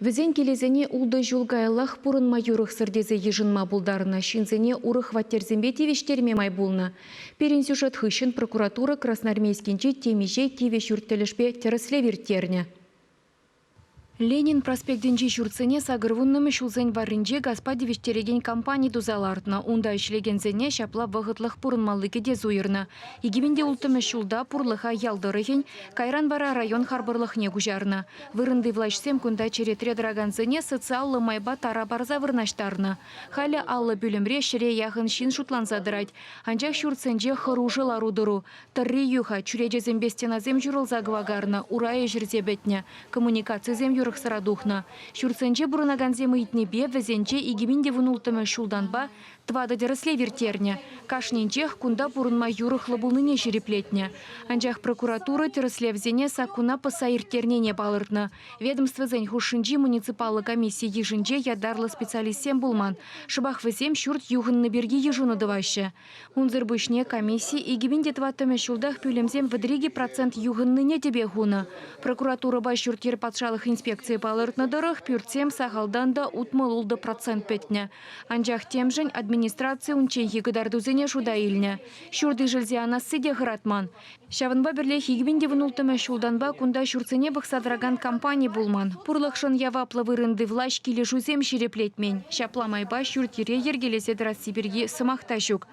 Візен келезене улды julgайлах пурын майорық сырдезе ежінма бұлдарына шинзене урық ваттерзембе тевештерме май болны. Перен сюжет хыщын прокуратура красноармейскинче темеже тевеш юрттелешпе терслевертерне. Ленин проспектінче жүрцене сағырвуннымы шулзен варринче Гаспа девештереген компания дузалартына. Унда ішлегензене шапла вағытлық пурынмаллыке де зуйырны. Егеменде ултымы шулда пурлыха ялдырыхен Кайран бара район харбырлықне гужарны. Вырынды влашсем күнда черетре драганзене социаллы майба тара барза вырнаштарны. Халі аллы бүлімре шіре яғын шин шутланзадырать. Анчақ шурценже хыружыл арудыру. Тырри юха чурежезем бестеназем жүрілза гвагарны. Урайы жүрзебетне. Коммуникацизем сырадухна. Шурценче бурынаганземы итнебе везенче игеменде вунултымы шулданба твады терслевертерне. Кашненчех кунда бурынма юрыхлы булныне жереплетне. Анчах прокуратура терслевзене сакуна пасаиртернене балыртны. Ведомство зен хушинчи муниципалы комиссия ежинче ядарлы специалистсем булман. Шыбах везем шурт югынны берги ежуны дываще. Унзырбышне комиссия игеменде тватымы шулдах пюлемзем выдриги процент югынныне тебе гуна. Прокуратура баш шуртер патшалых инспекции балыртны дырых пюртсем сахалданда утмылулды процент петне. Анчах темжен администрация унченхи гыдардузене шуда илне. Шурды жылзе анасы де ғыратман. Шавынба бірле хигбенде вұнултымы шулданба кунда шурцене бұқсадраган компания булман. Пурлықшын яваплы вырынды влаш келі жузем шереплетмен. Шапламайба шуртире ергелесе Сибирги сымақта жүк.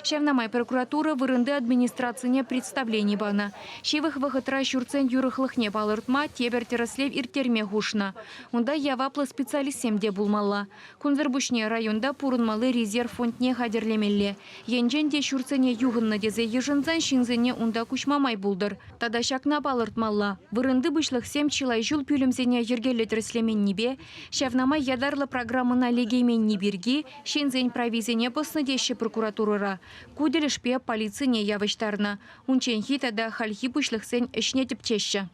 Шавнамай прокуратура вырынды администрацияне представление бана. Шевых вғытра шурцен юрықлықне балыртма тебер тереслев иртерме хушна. Унда яваплы специалистемде булмалла. Кунзырбушне районда пурынмалы резерв фондне хадерлемелле. Енженде шурцене юғынны дезе ежінзан шинзене унда мамай булдыр. Тада шакна балыртмалла. Вырынды бышлық сем чилай жул пюлемзене ергелі тіріслемен небе, шавнама ядарлы программына легеймен неберги, шензен провизене посны деші прокуратурыра. Куделішпе полицияне явыштарына. Унченхи тада хальхи бышлық сен ішне тіпчеші.